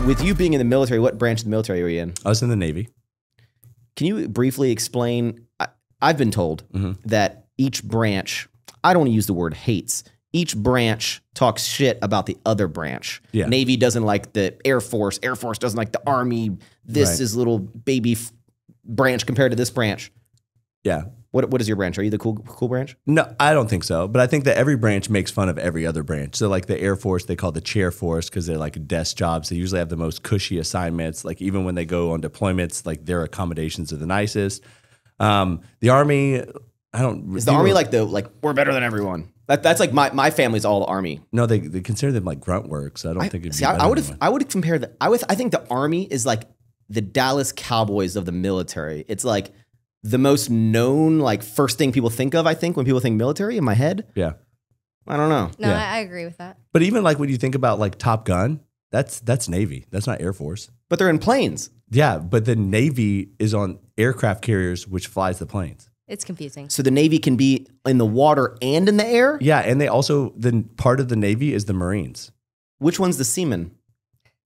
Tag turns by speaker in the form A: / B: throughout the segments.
A: With you being in the military, what branch of the military were you in?
B: I was in the Navy.
A: Can you briefly explain? I've been told that each branch, I don't want to use the word hates, each branch talks shit about the other branch.
B: Yeah.
A: Navy doesn't like the Air Force. Air Force doesn't like the Army. This is little baby branch compared to this branch.
B: Yeah.
A: What is your branch? Are you the cool branch?
B: No, I don't think so. But I think that every branch makes fun of every other branch. So like the Air Force, they call the chair force because they're like desk jobs. They usually have the most cushy assignments. Like even when they go on deployments, like their accommodations are the nicest. The Army, I don't.
A: Is the Army like we're better than everyone? That's like my family's all Army.
B: No, they consider them like grunt work. So I don't think it'd be
A: I would compare I think the Army is like the Dallas Cowboys of the military. It's like the most known, like first thing people think of, I think, when people think military in my head.
B: Yeah.
A: I don't know.
C: No,
B: Yeah.
C: I agree with that.
B: But even like when you think about like Top Gun, that's Navy. That's not Air Force.
A: But they're in planes.
B: Yeah, but the Navy is on aircraft carriers, which flies the planes.
C: It's confusing.
A: So the Navy can be in the water and in the air?
B: Yeah, and they also, part of the Navy is the Marines.
A: Which one's the seaman?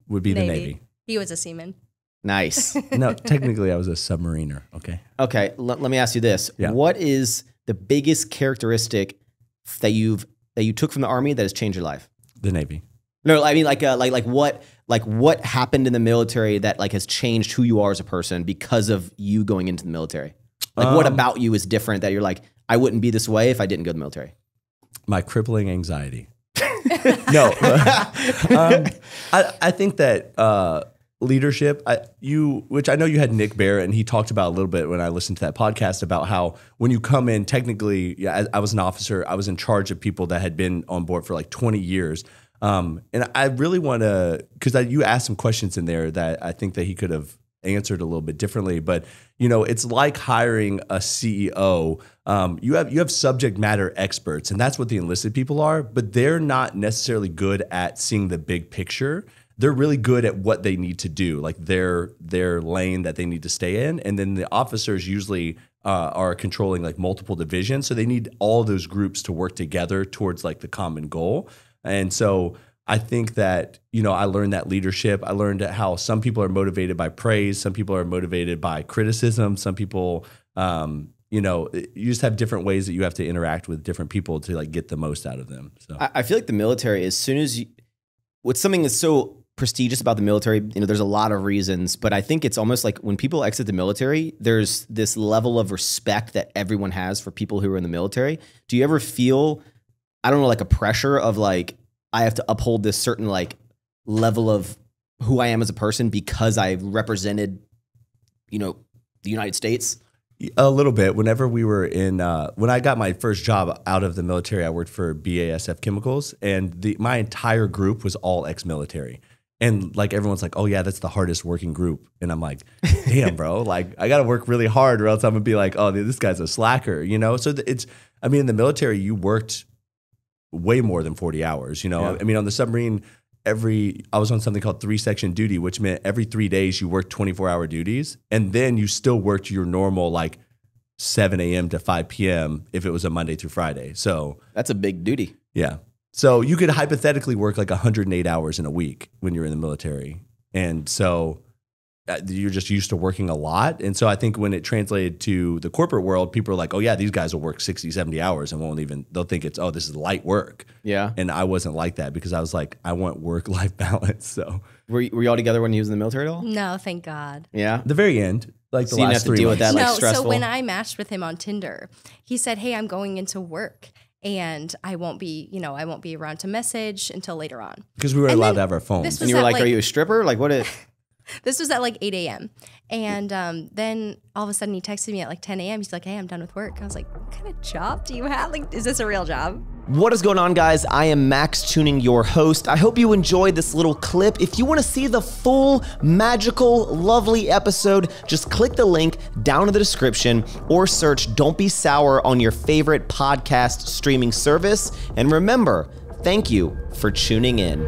B: Would be the Navy.
C: He was a seaman.
A: Nice.
B: No, technically I was a submariner, okay?
A: Okay, let me ask you this.
B: Yeah.
A: What is the biggest characteristic that you took from the Army that has changed your life?
B: The Navy.
A: No, I mean what happened in the military that like has changed who you are as a person because of you going into the military? Like what about you is different that you're like, I wouldn't be this way if I didn't go to the military?
B: My crippling anxiety. No. I think that leadership, which I know you had Nick Barrett, and he talked about a little bit when I listened to that podcast about how when you come in, technically, I was an officer, I was in charge of people that had been on board for like 20 years. And I really want to, because you asked some questions in there that I think that he could have answered a little bit differently, but it's like hiring a CEO. You have subject matter experts, and that's what the enlisted people are, but they're not necessarily good at seeing the big picture. They're really good at what they need to do, like their lane that they need to stay in. And then the officers usually are controlling like multiple divisions. So they need all those groups to work together towards like the common goal. And so I think that, I learned that leadership. I learned how some people are motivated by praise. Some people are motivated by criticism. Some people, you just have different ways that you have to interact with different people to like get the most out of them. So
A: I feel like the military, as soon as what's something that's so prestigious about the military, there's a lot of reasons, but I think it's almost like when people exit the military, there's this level of respect that everyone has for people who are in the military. Do you ever feel, I don't know, like a pressure of like, I have to uphold this certain like level of who I am as a person because I represented, the United States?
B: A little bit. Whenever we were when I got my first job out of the military, I worked for BASF Chemicals, and my entire group was all ex-military. And like everyone's like, oh yeah, that's the hardest working group. And I'm like, damn, bro, like I got to work really hard or else I'm gonna be like, oh, this guy's a slacker, So in the military, you worked way more than 40 hours, Yeah. I mean, on the submarine, I was on something called 3-section duty, which meant every 3 days you worked 24-hour duties. And then you still worked your normal like 7 a.m. to 5 p.m. if it was a Monday through Friday. So
A: that's a big duty.
B: Yeah. So you could hypothetically work like 108 hours in a week when you're in the military. And so you're just used to working a lot. And so I think when it translated to the corporate world, people are like, oh yeah, these guys will work 60, 70 hours and they'll think it's, oh, this is light work.
A: Yeah.
B: And I wasn't like that because I was like, I want work-life balance. So
A: were you all together when he was in the military at all?
C: No, thank God.
A: Yeah.
B: The very end, like
A: so
B: the last 3 months.
A: With that, like, stressful?
C: So when I matched with him on Tinder, he said, hey, I'm going into work. And I won't be around to message until later on.
B: Because we were allowed to have our phones.
A: And you were like, are you a stripper? Like what?
C: This was at like 8 a.m. And then all of a sudden he texted me at like 10 a.m. He's like, hey, I'm done with work. I was like, what kind of job do you have? Like, is this a real job?
A: What is going on, guys? I am Max Tuning, your host. I hope you enjoyed this little clip. If you want to see the full, magical, lovely episode, just click the link down in the description or search Don't Be Sour on your favorite podcast streaming service. And remember, thank you for tuning in.